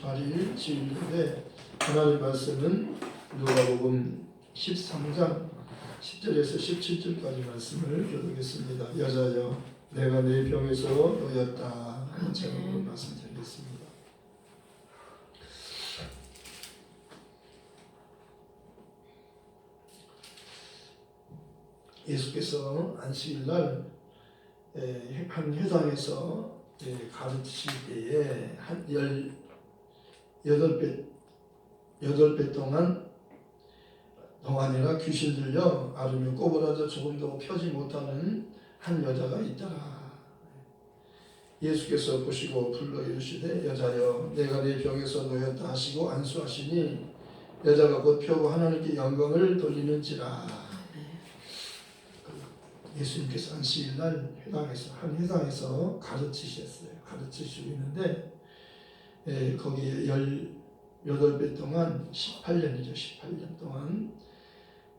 28일 주일인데 하나님 말씀은 누가복음 13장 10절에서 17절까지 말씀을 교독했습니다. 여자여 내가 내 병에서 놓였다 하는 제목으로 말씀드리겠습니다. 예수께서 안식일날 한 회당에서 가르치실 때에 한 18배 동안이나 귀신 들려 앓으며 꼬부라져 조금도 펴지 못하는 한 여자가 있더라. 예수께서 보시고 불러 이르시되 여자여 내가 네 병에서 놓였다 하시고 안수하시니 여자가 곧 펴고 하나님께 영광을 돌리는지라. 예수님께서 안식일날 한 회당에서 가르치셨어요. 가르치시고 있는데 거기에 18배 동안 18년이죠. 18년 동안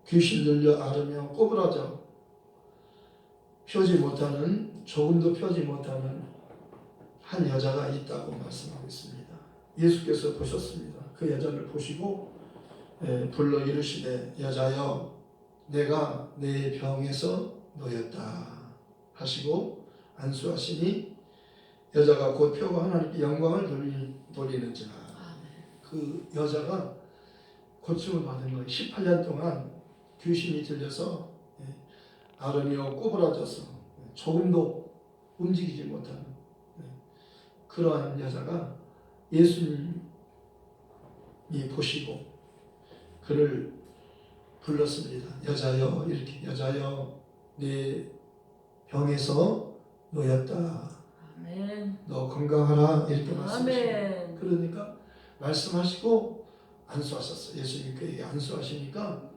귀신 들려 앓으며 꼬부라져 펴지 못하는, 조금도 펴지 못하는 한 여자가 있다고 말씀하고 있습니다. 예수께서 보셨습니다. 그 여자를 보시고 불러 이르시되 여자여 내가 내 병에서 놓였다 하시고 안수하시니 여자가 곧 펴고 하나님께 영광을 돌리는지라. 그 여자가 고침을 받은 거예요. 18년 동안 귀신이 들려서 앓으며 꼬부라져서 조금도 움직이지 못하는 그러한 여자가 예수님이 보시고 그를 불렀습니다. 여자여, 이렇게 여자여 네 병에서 놓였다. 아멘. 너 건강하라 이렇게 말씀하십니다. 아멘. 그러니까 말씀하시고 안수하셨어요. 예수님 그에게 안수하시니까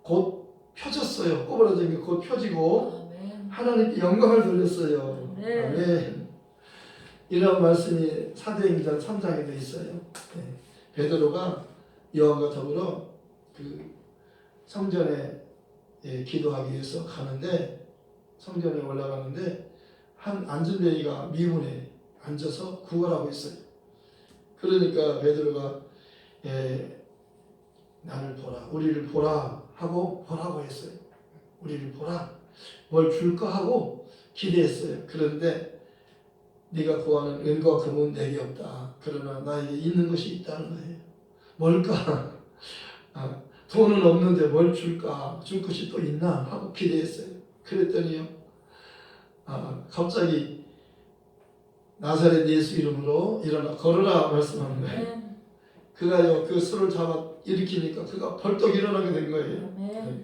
곧 펴졌어요. 꼬부라진 게 곧 펴지고 아멘. 하나님께 영광을 돌렸어요. 아멘. 아멘. 이런 말씀이 사도행전 3장에도 있어요. 베드로가 요한과 더불어 그 성전에 기도하기 위해서 가는데 성전에 올라가는데 한 안전뱅이가 미문에 앉아서 구걸하고 있어요. 그러니까 베드로가 나를 보라, 우리를 보라 하고 보라고 했어요. 우리를 보라, 뭘 줄까 하고 기대했어요. 그런데 네가 구하는 은과 금은 내게 없다. 그러나 나에게 있는 것이 있다는 거예요. 뭘까? 돈은 없는데 뭘 줄까? 줄 것이 또 있나? 하고 기대했어요. 그랬더니요, 갑자기 나사렛 예수 이름으로 일어나 걸으라 말씀하는 거예요. 그가요 그 손을 잡아 일으키니까 그가 벌떡 일어나게 된 거예요.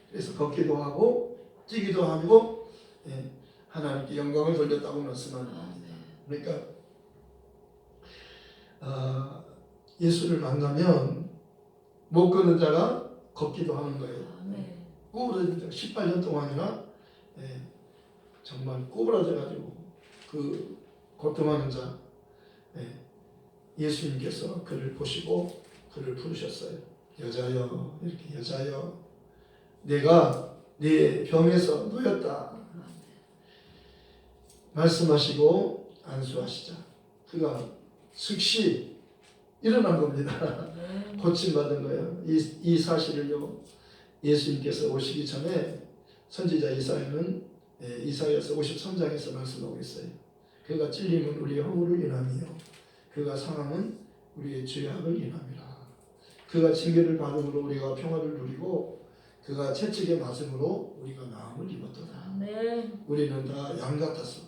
그래서 걷기도 하고 뛰기도 하고 하나님께 영광을 돌렸다고 말씀하는 겁니다. 그러니까 예수를 만나면 못 걷는 자가 걷기도 하는 거예요. 꼬부라진 자 18년 동안이나 정말 꼬부라져가지고 그 고통하는 자 예수님께서 그를 보시고 그를 부르셨어요. 여자여, 이렇게 여자여 내가 네 병에서 놓였다 말씀하시고 안수하시자 그가 즉시 일어난 겁니다. 고침받은 거예요. 이 사실을요 예수님께서 오시기 전에 선지자 이사야는 이사야서 53장에서 말씀하고 있어요. 그가 찔림은 우리의 허물을 인함이요 그가 상함은 우리의 죄악을 인함이라. 그가 징계를 받음으로 우리가 평화를 누리고 그가 채찍에 맞음으로 우리가 나음을 입었도다. 우리는 다 양 같아서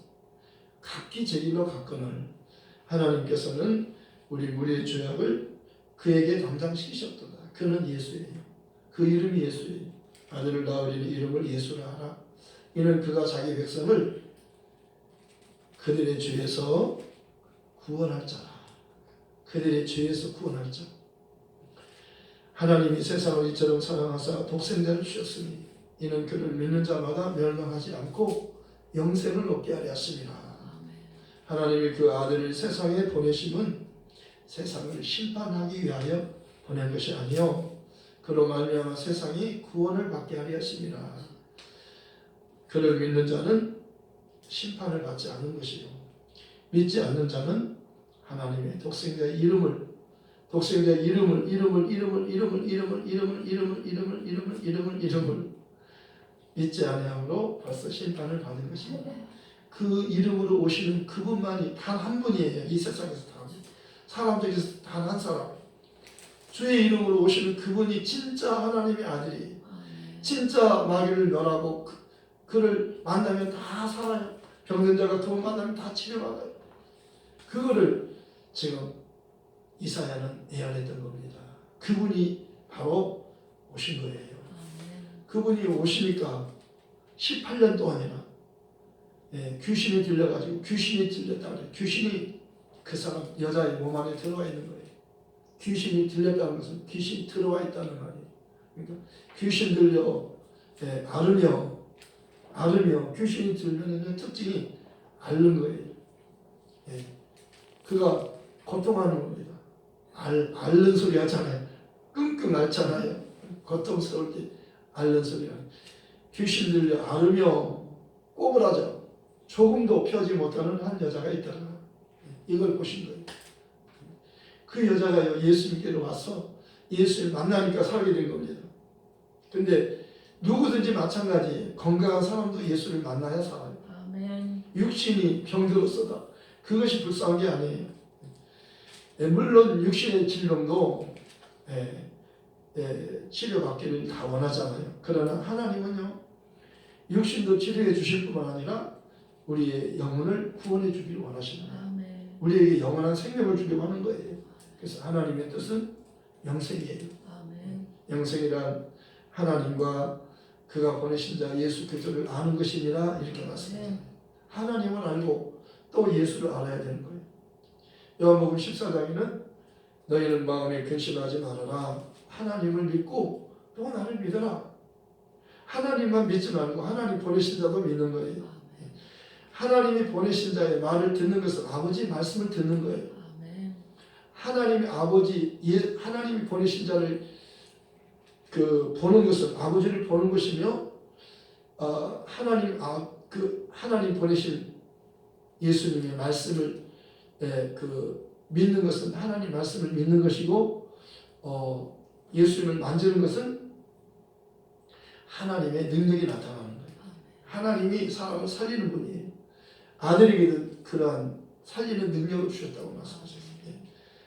각기 제 길로 갔거늘 하나님께서는 우리의 죄악을 그에게 담당시키셨도다. 그는 예수예요. 그 이름이 예수예요. 아들을 낳으리니 이름을 예수라 하라. 이는 그가 자기 백성을 그들의 죄에서 구원할 자라. 그들의 죄에서 구원할 자. 하나님이 세상을 이처럼 사랑하사 독생자를 주셨으니 이는 그를 믿는 자마다 멸망하지 않고 영생을 얻게 하려 하심이라. 하나님이 그 아들을 세상에 보내심은 세상을 심판하기 위하여 보낸 것이 아니요 그로 말미암아 세상이 구원을 받게 하려 하심이라. 그를 믿는 자는 심판을 받지 않는 것이요 믿지 않는 자는 하나님의 독생자의 이름을 믿지 아니함으로 벌써 심판을 받은 것입니다. 그 이름으로 오시는 그분만이 단 한 분이에요. 이 세상에서 사람 중에서 단 한 사람. 주의 이름으로 오시는 그분이 진짜 하나님의 아들이 진짜 마귀를 멸하고 그를 만나면 다 살아요. 병든 자가 그분 만나면 다 치료받아요. 그거를 지금 이사야는 예언했던 겁니다. 그분이 바로 오신 거예요. 그분이 오시니까 18년 동안이나 귀신이 들려가지고 귀신이 들렸다 그래요. 귀신이 그 사람 여자의 몸 안에 들어와 있는 거예요. 귀신이 들렸다는 것은 귀신이 들어와 있다는 말이에요. 그러니까 귀신 들려 앓으며 귀신이 들려는 특징이 앓는 거예요. 그가 고통하는 겁니다. 앓는 소리 하잖아요. 끙끙 앓잖아요. 고통스러울 때 앓는 소리가. 귀신 들려 앓으며 꼬부라져 조금도 펴지 못하는 한 여자가 있더라. 이걸 보신 거예요. 그 여자가 예수님께로 와서 예수를 만나니까 살게 된 겁니다. 근데 누구든지 마찬가지예요. 건강한 사람도 예수를 만나야 살아요. 아멘. 육신이 병들었어도 그것이 불쌍한 게 아니에요. 물론 육신의 질병도 치료받기를 다 원하잖아요. 그러나 하나님은요, 육신도 치료해 주실 뿐만 아니라 우리의 영혼을 구원해 주기를 원하시는 거예요. 아멘. 우리에게 영원한 생명을 주려고 하는 거예요. 그래서 하나님의 뜻은 영생이에요. 아멘. 영생이란 하나님과 그가 보내신 자 예수 그리스도를 아는 것이니라 이렇게 말씀합니다. 하나님을 알고 또 예수를 알아야 되는 거예요. 요한복음 14장에는 너희는 마음에 근심하지 말아라. 하나님을 믿고 또 나를 믿어라. 하나님만 믿지 말고 하나님 보내신 자도 믿는 거예요. 하나님이 보내신 자의 말을 듣는 것은 아버지 말씀을 듣는 거예요. 하나님의 아버지, 하나님이 보내신 자를 보는 것은 아버지를 보는 것이며, 하나님 보내신 예수님의 말씀을 믿는 것은 하나님 말씀을 믿는 것이고, 예수님을 만지는 것은 하나님의 능력이 나타나는 거예요. 하나님이 사람을 살리는 분이에요. 아들에게도 그러한 살리는 능력을 주셨다고 말씀하셨어요.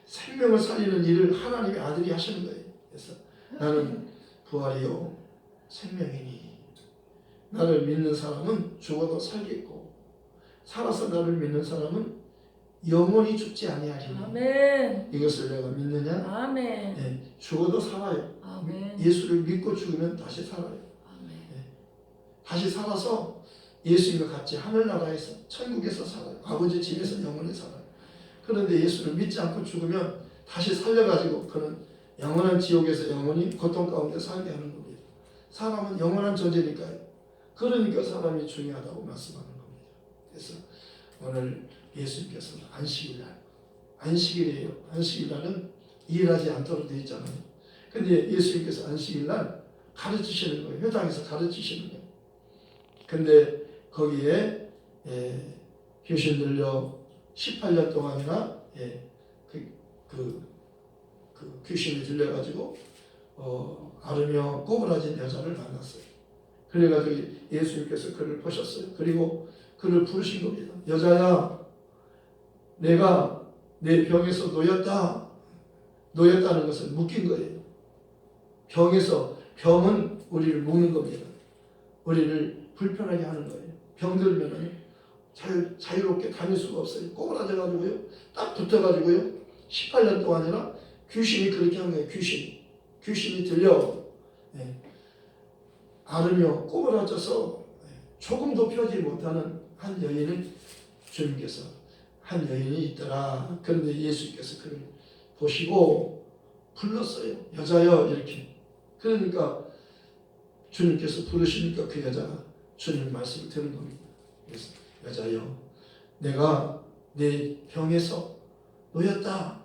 생명을 살리는 일을 하나님의 아들이 하시는 거예요. 그래서 나는 부활이요 생명이니 나를 믿는 사람은 죽어도 살겠고 살아서 나를 믿는 사람은 영원히 죽지 아니하리니. 아멘. 이것을 내가 믿느냐? 아멘. 죽어도 살아요. 아멘. 예수를 믿고 죽으면 다시 살아요. 아멘. 다시 살아서 예수님과 같이 하늘나라에서 천국에서 살아요. 아버지 집에서 영원히 살아요. 그런데 예수를 믿지 않고 죽으면 다시 살려가지고 그는 영원한 지옥에서 영원히 고통 가운데 살게 하는 겁니다. 사람은 영원한 존재니까요. 그러니까 사람이 중요하다고 말씀하는 겁니다. 그래서 오늘 예수님께서는 안식일이에요. 안식일날은 일하지 않도록 되어 있잖아요. 근데 예수님께서 안식일날 가르치시는 거예요. 회당에서 가르치시는 거예요. 근데 거기에 귀신 들려 18년 동안이나 귀신이 들려가지고 앓으며 꼬부라진 여자를 만났어요. 그래가지고 예수님께서 그를 보셨어요. 그리고 그를 부르신 겁니다. 여자야, 내가 내 병에서 놓였다는 것을 묶인 거예요. 병은 우리를 묶는 겁니다. 우리를 불편하게 하는 거예요. 병들면은 자유롭게 다닐 수가 없어요. 꼬부라져가지고요. 딱 붙어가지고요. 18년 동안이나 귀신이 그렇게 한 거예요. 귀신이 들려 앓으며 꼬부라져서 조금도 펴지 못하는 한 여인을 주님께서 한 여인이 있더라. 그런데 예수께서 그를 보시고 불렀어요. 여자여 이렇게. 그러니까 주님께서 부르시니까 그 여자가 주님 말씀을 듣는 겁니다. 그래서 여자여, 내가 내 병에서 놓였다.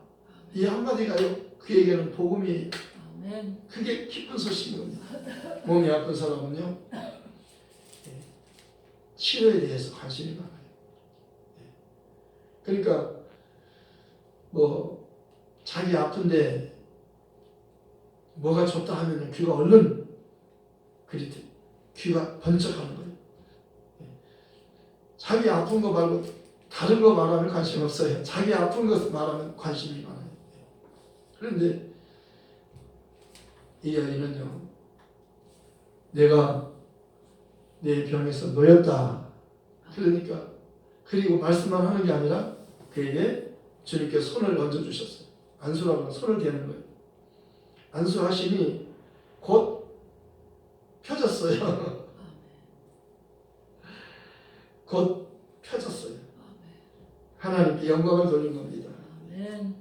이 한마디가요, 그에게는 복음이에요. 아멘. 그게 기쁜 소식인 겁니다. 몸이 아픈 사람은요, 치료에 대해서 관심이 많아요. 그러니까 뭐 자기 아픈데 뭐가 좋다 하면 귀가 얼른 그렇듯 귀가 번쩍하는 거예요. 자기 아픈 거 말고 다른 거 말하면 관심 없어요. 자기 아픈 것 말하면 관심이 많아요. 그런데 이 아이는요, 내가 내 병에서 놓였다. 그러니까 그리고 말씀만 하는 게 아니라 그에게 주님께 손을 얹어주셨어요. 안수라고 손을 대는 거예요. 안수하시니 곧 펴졌어요. 곧 펴졌어요. 하나님께 영광을 돌린 겁니다. 아멘.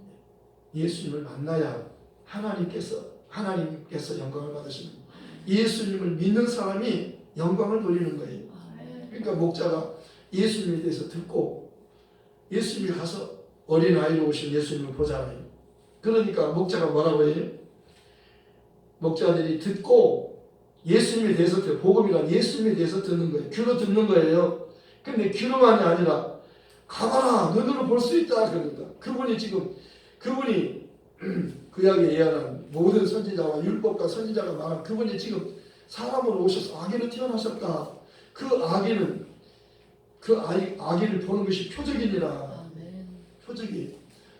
예수님을 만나야 하나님께서 영광을 받으시는 거예요. 예수님을 믿는 사람이 영광을 돌리는 거예요. 그러니까 목자가 예수님에 대해서 듣고 예수님이 가서 어린아이로 오신 예수님을 보잖아요. 그러니까 목자가 뭐라고 해요? 목자들이 듣고 예수님에 대해서 복음이란 예수님에 대해서 듣는 거예요. 귀로 듣는 거예요. 근데 귀로만이 아니라 가봐라 눈으로 볼 수 있다. 그러니까 그분이 구약에 예언한 모든 선지자와 율법과 선지자가 말한 그분이 지금 사람으로 오셔서 아기로 태어나셨다. 그 아기는 아기를 보는 것이 표적이니라. 표적이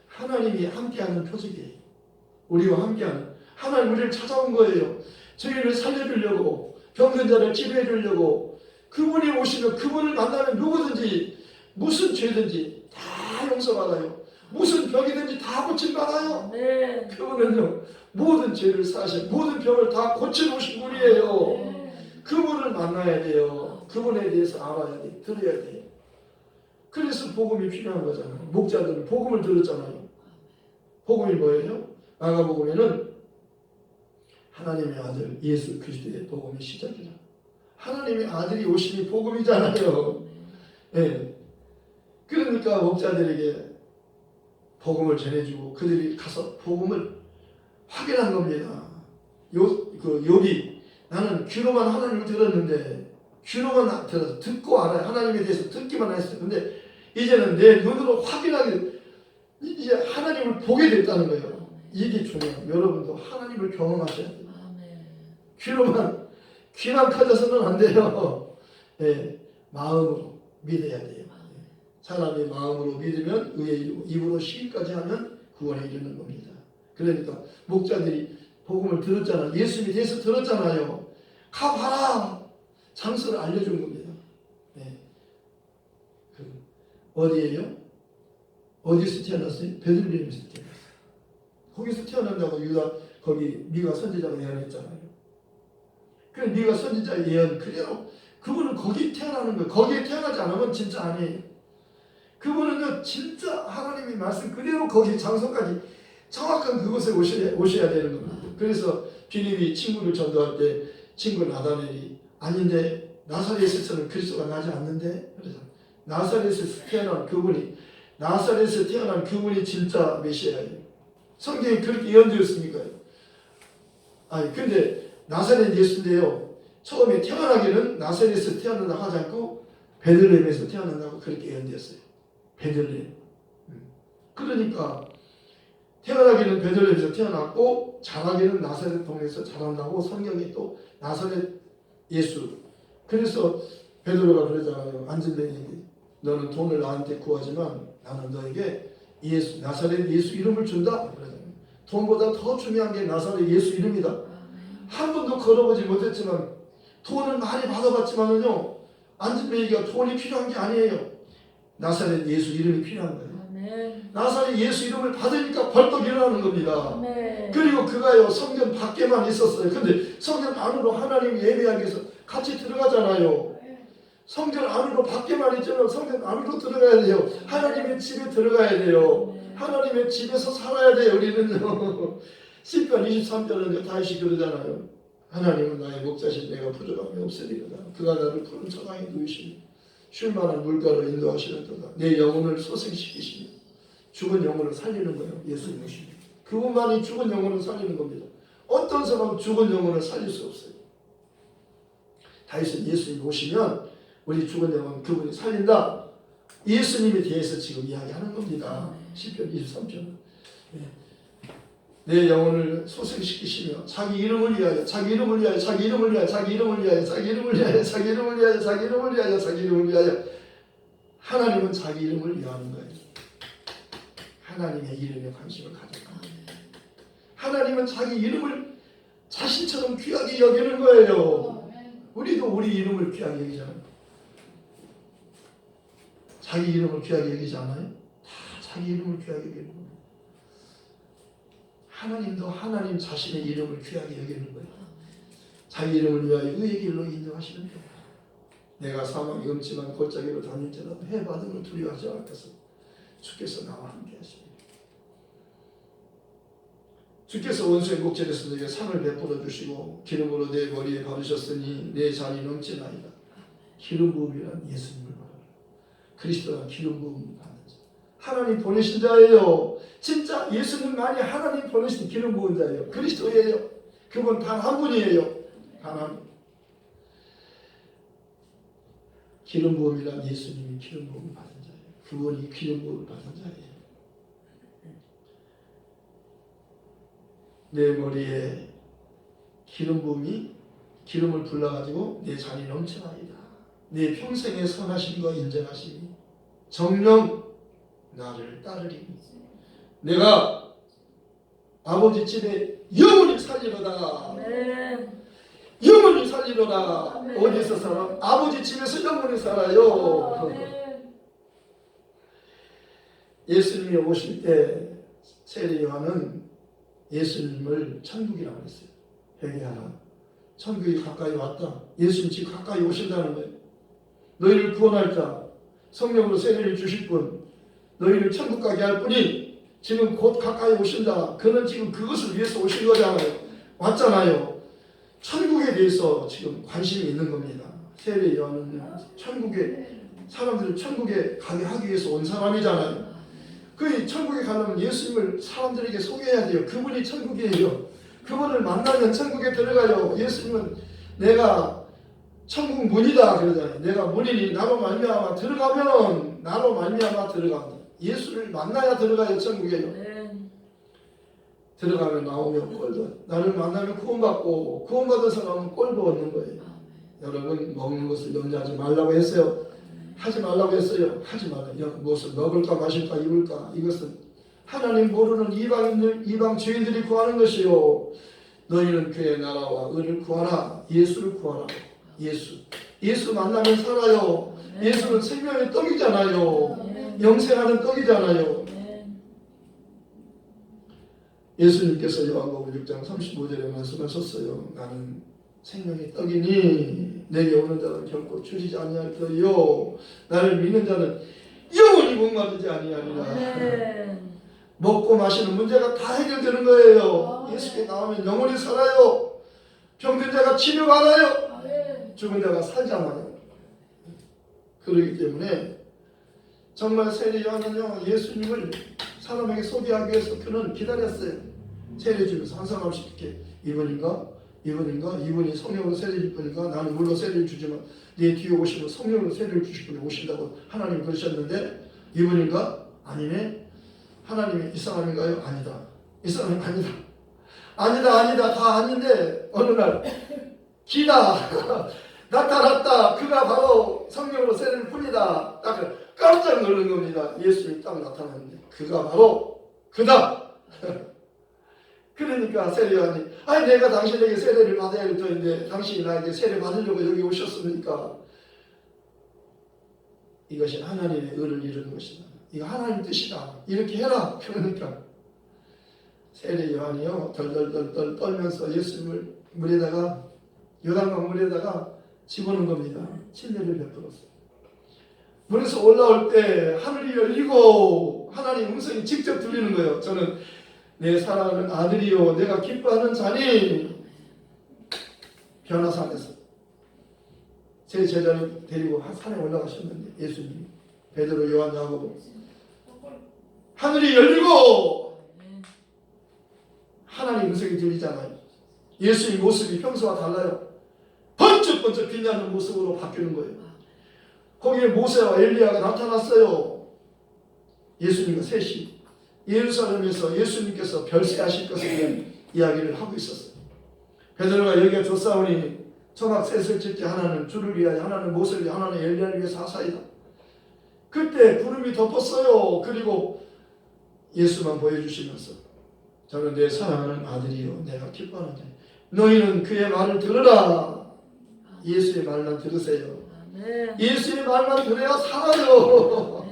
하나님이 함께하는 표적이에요. 우리와 함께하는 하나님 우리를 찾아온 거예요. 저희를 살려주려고 병든 자를 치료해 주려고 그분이 오시면 그분을 만나면 누구든지 무슨 죄든지 다 용서받아요. 무슨 병이든지 다 고침받아요. 그분은요 모든 죄를 사실 모든 병을 다 고쳐놓으신 분이에요. 그분을 만나야 돼요. 그분에 대해서 알아야 돼요. 들어야 돼요. 그래서 복음이 필요한 거잖아요. 목자들은 복음을 들었잖아요. 복음이 뭐예요? 마가복음에는 하나님의 아들 예수 그리스도의 복음이 시작이라. 하나님의 아들이 오심이 복음이잖아요. 네. 그러니까 목자들에게 복음을 전해주고 그들이 가서 복음을 확인한 겁니다. 욥이 나는 귀로만 하나님을 들었는데 귀로만 들어서 듣고 알아요. 하나님에 대해서 듣기만 했어요. 근데 이제는 내 눈으로 확인하게 이제 하나님을 보게 됐다는 거예요. 이게 중요해요. 여러분도 하나님을 경험하셔야 돼요. 귀만 커져서는 안 돼요. 네, 마음으로 믿어야 돼요. 사람이 마음으로 믿으면 의에 이르고 입으로 시인까지 하면 구원에 이르는 겁니다. 그러니까 목자들이 복음을 들었잖아요. 예수님에 대해서 들었잖아요. 가봐라. 장소를 알려준 겁니다. 네. 어디예요? 어디서 태어났어요? 베들레헴에서 태어났어요. 거기서 태어난다고 거기 미가 선지자가 예언했잖아요. 그래서 미가 선지자 예언 그대로 그분은 거기 태어나는 거예요. 거기에 태어나지 않으면 진짜 아니에요. 그분은요 진짜 하나님의 말씀 그대로 거기 장소까지 정확한 그곳에 오셔야 되는 겁니다. 그래서 비님이 친구를 전도할 때 친구 나다넬이 아닌데 나사렛에서는 그리스도가 나지 않는데 그래서 나사렛에서 태어난 그분이 진짜 메시아예요. 성경이 그렇게 예언되었으니까요. 아니 근데 나사렛 예수인데요. 처음에 태어나기는 나사렛에서 태어난다고 하지 않고 베들레헴에서 태어난다고 그렇게 예언되었어요. 베들레헴. 그러니까 태어나기는 베들레헴에서 태어났고 자라기는 나사렛 동네에서 자란다고 성경이 또 나사렛 예수. 그래서 베드로가 그러잖아요. 안진뱅이 너는 돈을 나한테 구하지만 나는 너에게 나사렛 예수 이름을 준다. 그러잖아요. 돈보다 더 중요한 게 나사렛 예수 이름이다. 한 번도 걸어보지 못했지만 돈을 많이 받아봤지만은요 안진뱅이가 돈이 필요한 게 아니에요. 나사렛 예수 이름이 필요한 거예요. 나사렛 예수 이름을 받으니까 벌떡 일어나는 겁니다. 그리고 그가요 성전 밖에만 있었어요. 근데 성전 안으로 하나님 예배하기 위해서 같이 들어가잖아요. 성전 안으로 밖에만 있잖아요. 성전 안으로 들어가야 돼요. 하나님의 집에 들어가야 돼요. 하나님의 집에서 살아야 돼요. 우리는요. 시편 23절은 다윗이 그러잖아요. 하나님은 나의 목자신 내가 부족함이 없으리로다. 그가 나를 푸른 초강에 누이시니 쉴 만한 물가로 인도하시는도다. 내 영혼을 소생시키시며 죽은 영혼을 살리는 거예요. 예수님이시니 그분만이 죽은 영혼을 살리는 겁니다. 어떤 사람은 죽은 영혼을 살릴 수 없어요. 다윗은 예수님 오시면 우리 죽은 영혼 그분이 살린다. 예수님에 대해서 지금 이야기하는 겁니다. 시편 23편. 내 영혼을 소생시키시며 자기 이름을 위하여 자기 이름을 위하여 자기 이름을 위하여 자기 이름을 위하여 자기 이름을 위하여 자기 이름을 위하여 자기 이름을 위하여 자기 이름을 위하여. 하나님은 자기 이름을 위하는 거예요. 하나님의 이름에 관심을 가질 겁니다. 하나님은 자기 이름을 자신처럼 귀하게 여기는 거예요. 우리도 우리 이름을 귀하게 여기잖아요. 자기 이름을 귀하게 여기지 않아요? 다 자기 이름을 귀하게 여기는 거예요. 하나님도 하나님 자신의 이름을 귀하게 여기는 거예요. 자기 이름을 위하여 의의 길로 인정하시는 거예요. 내가 사망의 음침한 골짜기로 다닐지라도 해받음을 두려워하지 않을 것을 주께서 나와 함께 하십니다. 주께서 원수의 목전에서 내게 상을 베풀어 주시고 기름으로 내 머리에 바르셨으니 내 잔이 넘치나이다. 기름 부음이란 예수님을 말하라. 그리스도란 기름 부음을 받는 자. 하나님 보내신 자예요. 진짜 예수님만이 하나님 보내신 기름 부은 자예요. 그리스도예요. 그분 단 한 분이에요. 단 한 분. 기름 부음이란 예수님이 기름 부음을 받은 자예요. 그분이 기름 부음을 받은 자예요. 내 머리에 기름 부음이 기름을 불러가지고 내 잔이 넘쳐나이다. 내 평생의 선하심과 인정하심이 정령 나를 따르리. 내가 아버지 집에 영원히 살리로다. 영원히 살리로다. 어디서 살아? 아버지 집에서 영원히 살아요. 예수님이 오실 때 세례 요한은 예수님을 천국이라고 했어요. 회개하라. 천국이 가까이 왔다. 예수님 지금 가까이 오신다는 거예요. 너희를 구원할 자, 성령으로 세례를 주실 분, 너희를 천국 가게 할 분이 지금 곧 가까이 오신다. 그는 지금 그것을 위해서 오신 거잖아요. 왔잖아요. 천국에 대해서 지금 관심이 있는 겁니다. 세례 요한은 천국에 사람들을 천국에 가게 하기 위해서 온 사람이잖아요. 그 천국에 가려면 예수님을 사람들에게 소개해야 돼요. 그분이 천국이에요. 그분을 만나면 천국에 들어가요. 예수님은 내가 천국 문이다 그러잖아요. 내가 문이니 나로 말미암아 들어가면 나로 말미암아 들어간다. 예수를 만나야 들어가요. 천국에요. 들어가면 나오면 꼴도 나를 만나면 구원받고 구원받은 사람은 꼴도 얻는 거예요. 여러분 먹는 것을 염려하지 말라고 했어요. 하지 말라고 했어요. 하지 말아요. 무엇을 먹을까 마실까 입을까 이것은 하나님 모르는 이방인들 이방 죄인들이 구하는 것이요. 너희는 그의 나라와 의를 구하라. 예수를 구하라. 예수 만나면 살아요. 예수는 생명의 떡이잖아요. 영생하는 떡이잖아요. 예수님께서 요한복음 6장 35절에 말씀하셨어요. 나는 생명의 떡이니 내게 오는 자는 결코 줄이지 아니할 터이요. 나를 믿는 자는 영원히 목마르지 아니하리라. 먹고 마시는 문제가 다 해결되는 거예요. 예수께 나오면 영원히 살아요. 병든 자가 치료받아요. 죽은 자가 살잖아요. 그렇기 때문에 정말 세례 요한은요 예수님을 사람에게 소개하기 위해서 그는 기다렸어요. 세례 주면서 한 사람씩 이렇게 이분이 성령으로 세례를 줄 거니까 나는 물로 세례를 주지만 내 뒤에 오시면 성령으로 세례를 주실 분이 오신다고 하나님 그러셨는데 이분인가? 아니네. 하나님이 이 사람인가요? 아니다. 이 사람은 아니다. 아니다. 다 아닌데 어느 날 기다 나타났다. 그가 바로 성령으로 세례를 뿌리다. 딱 깜짝 놀란 겁니다. 예수님이 딱 나타났는데 그가 바로 그다. 그러니까 세례 요한이 내가 당신에게 세례를 받아야 할 터인데 당신이 나에게 세례 받으려고 여기 오셨습니까? 이것이 하나님의 의를 이루는 것이다. 이거 하나님 뜻이다. 이렇게 해라. 그러니까 세례 요한이요 덜덜덜 떨면서 예수님을 물에다가 요단강 물에다가 집어넣은 겁니다. 침례를 베풀었어요. 물에서 올라올 때 하늘이 열리고 하나님 음성이 직접 들리는 거예요. 저는 내 사랑하는 아들이요 내가 기뻐하는 자니. 변화산에서 제 제자를 데리고 산에 올라가셨는데 예수님 베드로 요한 야고보 하늘이 열리고 하나님 음성이 들리잖아요. 예수의 모습이 평소와 달라요. 번쩍번쩍 빛나는 모습으로 바뀌는 거예요. 거기에 모세와 엘리야가 나타났어요. 예수님과 셋이 예루살렘에서 예수님께서 별세하실 것에 대한 이야기를 하고 있었어요. 베드로가 여기가 조사오니 초막 셋을 짓게 하나는 주를 위하여 하나는 모세를 위하여 하나는 엘리야를 위해서 하사이다. 그때 구름이 덮었어요. 그리고 예수만 보여주시면서 저는 내 사랑하는 아들이요 내가 기뻐하는 자 너희는 그의 말을 들으라. 예수의 말만 들으세요. 예수의 말만 들어야 살아요.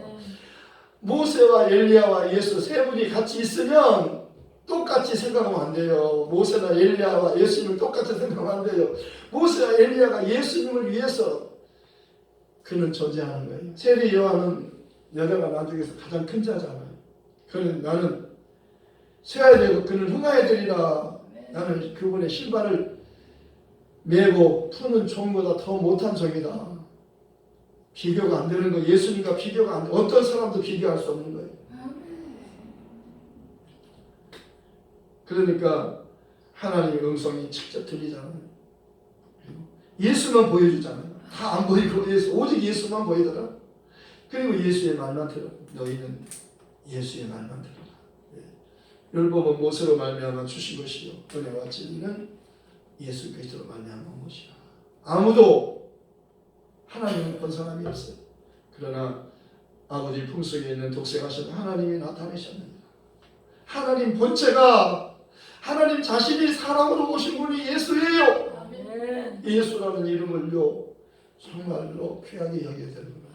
모세와 엘리야와 예수 세 분이 같이 있으면 똑같이 생각하면 안 돼요. 모세나 엘리야와 예수님을 똑같이 생각하면 안 돼요. 모세와 엘리야가 예수님을 위해서 그는 존재하는 거예요. 세리 요한은 여자가 나중에서 가장 큰 자잖아요. 그는 나는 세야 되고 그는 흥하야 되리라. 나는 그분의 신발을 메고 푸는 종보다 더 못한 종이다. 비교가 안 되는 거예요. 예수님과 비교가 안 돼. 어떤 사람도 비교할 수 없는 거예요. 그러니까 하나님의 음성이 직접 들리잖아요. 예수만 보여주잖아요. 다 안 보이고 오직 예수만 보이더라. 그리고 예수의 말만 들어. 너희는 예수의 말만 들어라. 율법은 모세로 말미암아 주신 것이요 은혜와 진리는 예수 그리스도로 말미암은 것이야. 아무도 하나님을 본 사람이 없어요. 그러나 아버지 품속에 있는 독생하신 하나님이 나타나셨느니라. 하나님 본체가 하나님 자신이 사람으로 오신 분이 예수예요. 예수라는 이름을요 정말로 귀하게 여겨야 되는구나.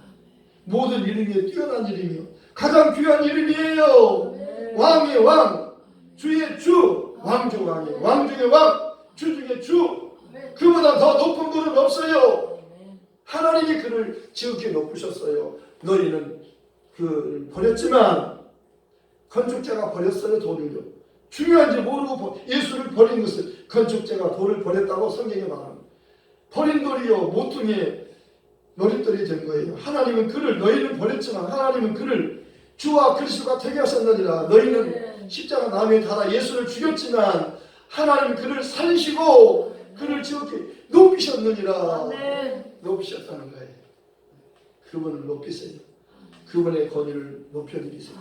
모든 이름에 뛰어난 이름이요 가장 귀한 이름이에요. 왕의 왕, 주의 주, 왕중 왕의 왕 중의 왕, 주 중의 주. 그보다 더 높은 분은 없어요. 하나님이 그를 지극히 높으셨어요. 너희는 그를 버렸지만 건축자가 버렸어요. 돌을요. 중요한지 모르고 예수를 버린 것을 건축자가 돌을 버렸다고 성경에 말합니다. 버린 돌이요 모퉁이에 놀이돌이 된 거예요. 하나님은 그를 너희는 버렸지만 하나님은 그를 주와 그리스도가 되게 하셨느니라. 너희는 십자가 나무에 달아 예수를 죽였지만 하나님은 그를 살리시고 그를 지극히 높이셨느니라. 높이셨다는 거예요. 그분을 높이세요. 그분의 권위를 높여드리세요.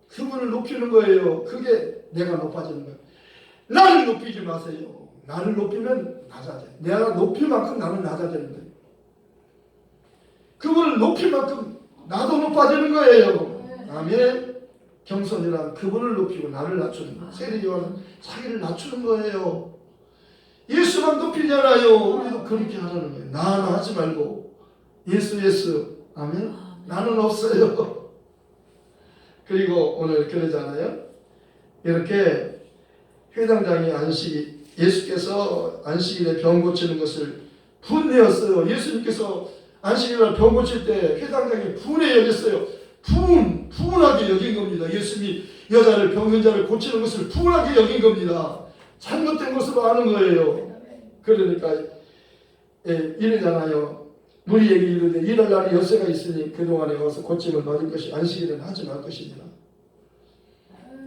그분을 높이는 거예요. 그게 내가 높아지는 거예요. 나를 높이지 마세요. 나를 높이면 낮아져요. 내가 높일 만큼 나는 낮아지는 거예요. 그분을 높일 만큼 나도 높아지는 거예요. 아멘. 겸손이란 그분을 높이고 나를 낮추는 거예요. 세례 요한은 자기를 낮추는 거예요. 예수만 높이잖아요. 우리도 그렇게 하라는 거예요. 나 하지 말고 예수. 아멘. 나는 없어요. 그리고 오늘 그러잖아요. 이렇게 회당장이 예수께서 안식일에 병 고치는 것을 분내었어요. 예수님께서 안식일날 병 고칠 때 회당장이 분해 여겼어요. 분하게 여긴 겁니다. 예수님이 여자를 병든 자를 고치는 것을 분하게 여긴 겁니다. 잘못된 것으로 아는 거예요. 그러니까 이러잖아요. 우리에게 이르되 일할 날이 엿새가 있으니 그동안에 와서 고침을 받을 것이 안식일은 하지 말 것이니라.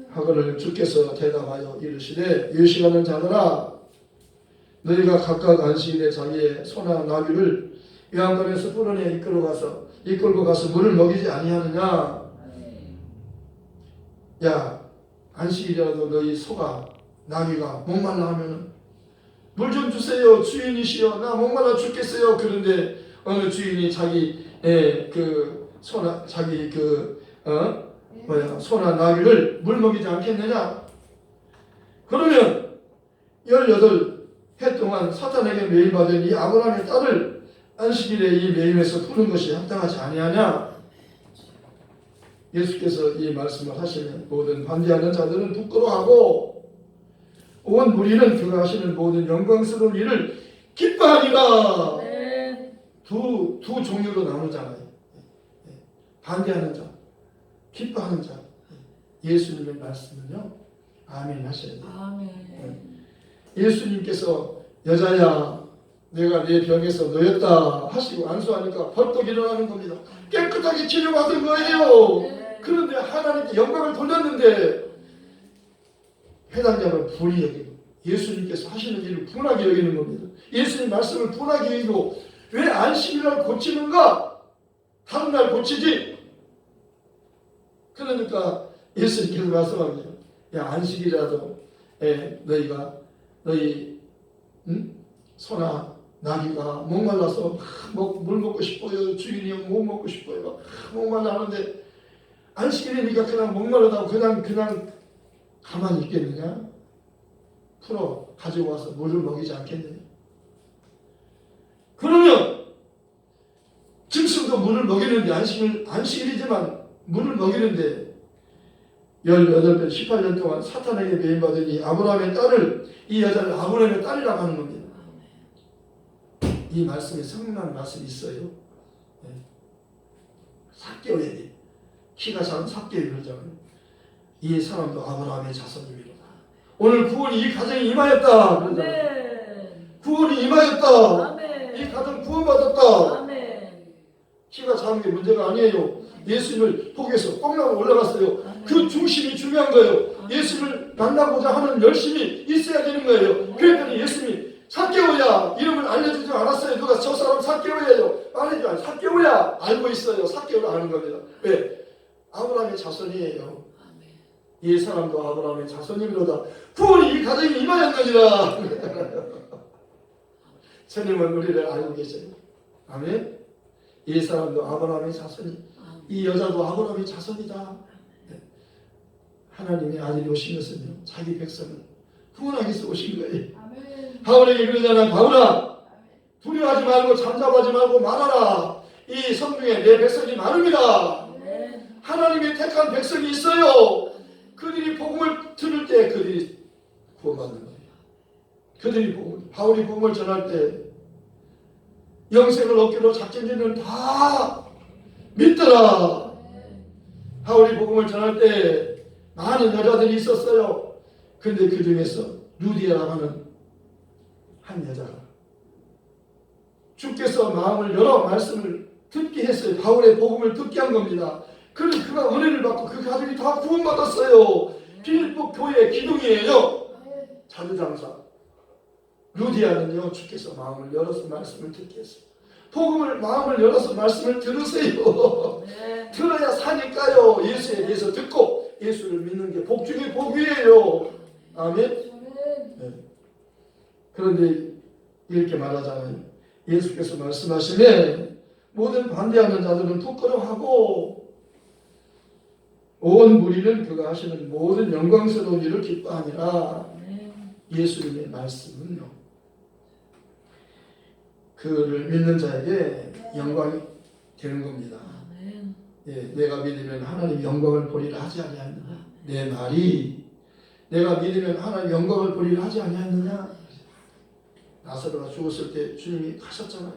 하거늘 주께서 대답하여 이르시되 유식하는 자들아 너희가 각각 안식일에 자기의 소나 나귀를 요한강에서 풀어내 이끌고 가서 물을 먹이지 아니하느냐. 야 안식일이라도 너희 소가 나귀가 목말라 하면은 물 좀 주세요. 주인이시여 나 목말라 죽겠어요. 그런데 어느 주인이 자기 소나 자기 소나 나귀를 물 먹이지 않겠느냐? 그러면 18해 동안 사탄에게 매임받은 이 아브라함의 딸을 안식일에 이 매임에서 푸는 것이 합당하지 아니하냐? 예수께서 이 말씀을 하시면 모든 반대하는 자들은 부끄러워하고 온 무리는 그가 하시는 모든 영광스러운 일을 기뻐하니라. 두 종류로 나누잖아요. 반대하는 자, 기뻐하는 자. 예수님의 말씀은요, 아멘 하셔야 돼요. 예수님께서 여자야, 내가 네 병에서 놓였다 하시고 안수하니까 벌떡 일어나는 겁니다. 깨끗하게 치료받은 거예요. 그런데 하나님께 영광을 돌렸는데 회당장은 분이 여기고 예수님께서 하시는 일을 분하게 여기는 겁니다. 예수님 말씀을 분하게 여기고 왜 안식일날 고치는가? 다른 날 고치지. 그러니까 예수님께서 말씀합니다. 야, 안식일이라도 너희가 너희 소나 나귀가 목말라서 물 먹고 싶어요. 주인이 형 못 먹고 싶어요. 목말라하는데 안식일이니까 그냥 목마르다고 그냥 가만히 있겠느냐? 풀어 가지고 와서 물을 먹이지 않겠느냐? 그러면 짐승도 물을 먹이는데 안식일이지만 물을 먹이는데 18년 18년 동안 사탄에게 매인받으니 아브라함의 딸을 이 여자를 아브라함의 딸이라고 하는 겁니다. 이 말씀에 성난 말씀이 있어요. 삭개오에 키가 작은 삭개오 그러잖아요. 이 사람도 아브라함의 자손입니다. 오늘 구원이 이 가정에 임하였다. 아멘. 구원이 임하였다. 아멘. 이 가정 구원받았다. 아멘. 키가 작은 게 문제가 아니에요. 예수님을 보기 위해서 꽁나무 올라갔어요. 아멘. 그 중심이 중요한 거예요. 예수님을 만나고자 하는 열심이 있어야 되는 거예요. 그랬더니 예수님이 삭개오야 이름을 알려주지 않았어요. 누가 저 사람 삭개오예요 말해줘. 삭개오야 알고 있어요. 삭개오를 아는 겁니다. 왜? 아브라함의 자손이에요. 이 사람도 아브라함의 자손이로다. 구원이 이 가정에 임하였느니라. 주님은 우리를 알고 계세요. 아멘. 이 사람도 아브라함의 자손이, 이 여자도 아브라함의 자손이다. 하나님의 아들이 오신 것은요, 자기 백성을 구원하기 위해서 오신 거예요. 바울에게 그러잖아요. 바울아, 두려워하지 말고 잠잠하지 말고 말하라. 이 성중에 내 백성이 많습니다. 하나님의 택한 백성이 있어요. 그들이 복음을 들을 때 그들이 구원받는 거예요. 그들이 바울이 복음을 전할 때 영생을 얻기로 작정지는 다 믿더라. 바울이 복음을 전할 때 많은 여자들이 있었어요. 근데 그 중에서 루디아라고 하는 한 여자가 주께서 마음을 열어 말씀을 듣게 했어요. 바울의 복음을 듣게 한 겁니다. 그래서 그가 은혜를 받고 그 가족이 다 구원받았어요. 빌립보 교회 기둥이에요. 자주장사 루디아는요, 주께서 마음을 열어서 말씀을 듣게 했어요. 복음을 마음을 열어서 말씀을 들으세요. 들어야 사니까요. 예수에 대해서 듣고 예수를 믿는 게 복 중에 복이에요. 아멘. 네. 그런데 이렇게 말하잖아요. 예수께서 말씀하시면 모든 반대하는 자들은 부끄러워하고 온 무리는 그가 하시는 모든 영광스러운 일을 기뻐하니라. 예수님의 말씀은요, 그를 믿는 자에게 영광이 되는 겁니다. 예, 내가 믿으면 하나님 영광을 보리라 하지 아니하느냐. 내 말이 내가 믿으면 하나님 영광을 보리라 하지 아니하느냐. 나사로가 죽었을 때 주님이 가셨잖아요.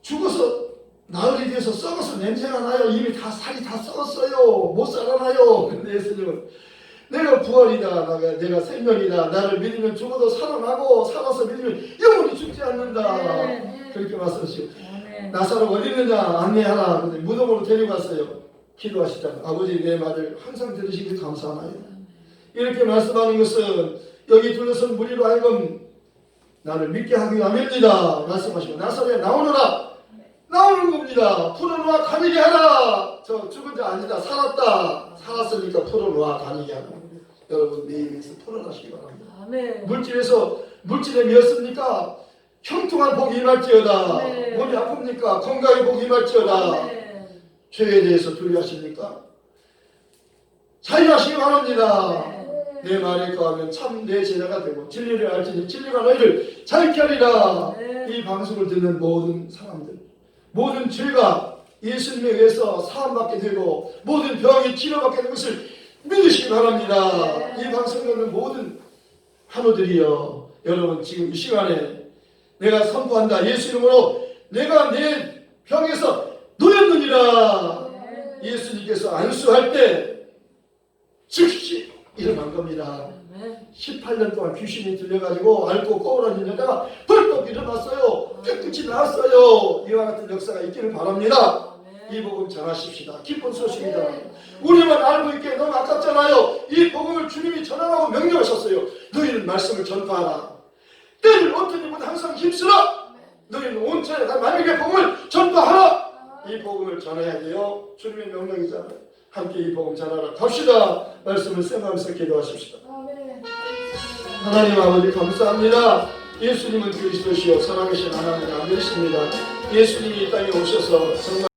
죽어서 나흘이 돼서 썩어서 냄새가 나요. 이미 다 살이 다 썩었어요. 못 살아나요. 근데 예수님은 내가 부활이다. 내가 생명이다. 나를 믿으면 죽어도 살아나고 살아서 믿으면 영원히 죽지 않는다. 그렇게 말씀하시고 나사로가 어디 있느냐 안내하라. 근데 무덤으로 데려갔어요. 기도하시잖아요. 아버지 내 말을 항상 들으시기 감사하나요. 이렇게 말씀하는 것은 여기 둘러선 무리로 하여금 나를 믿게 하기 위함입니다. 말씀하시고 나사로에 나오너라. 나오는 겁니다. 풀어놓아 다니게 하라. 저 죽은 자 아니다. 살았다. 살았으니까 풀어놓아 다니게 하라. 여러분 매일매일 풀어나시기 바랍니다. 아멘. 물질에 미었습니까? 형통한 복이 임할지어다. 아멘. 몸이 아픕니까? 건강의 복이 임할지어다. 아멘. 죄에 대해서 두려워하십니까? 자유하시기 바랍니다. 아멘. 내 말에 거하면 참 내 제자가 되고 진리를 알지니 진리가 너희를 자유케 하리라. 아멘. 이 방송을 듣는 모든 사람들, 모든 죄가 예수님에 의해서 사함받게 되고 모든 병이 치료받게 되는 것을 믿으시기 바랍니다. 이 방송을 듣는 모든 환우들이여, 여러분 지금 이 시간에 내가 선포한다. 예수 이름으로 내가 내 병에서 놓였느니라. 예수님께서 안수할 때 즉시 일어난 겁니다. 18년 동안 귀신이 들려가지고 앓고 꼬부라진 여자가 벌떡 일어났어요. 깨끗이 나았어요. 이와 같은 역사가 있기를 바랍니다. 이 복음 전하십시다. 기쁜 소식이다. 우리만 알고 있기에 너무 아깝잖아요. 이 복음을 주님이 전하라고 명령하셨어요. 너희는 말씀을 전파하라. 때를 어떤 일보다 항상 힘쓰라. 너희는 온 천에 다 만민에게 복음을 전파하라. 이 복음을 전해야 돼요. 주님의 명령이잖아요. 함께 이 복음 전하라. 갑시다. 말씀을 생각하면서 기도하십시다. 하나님 아버지 감사합니다. 예수님은 그리스도시요 살아계신 하나님 아버지십니다. 예수님이 이 땅에 오셔서 정말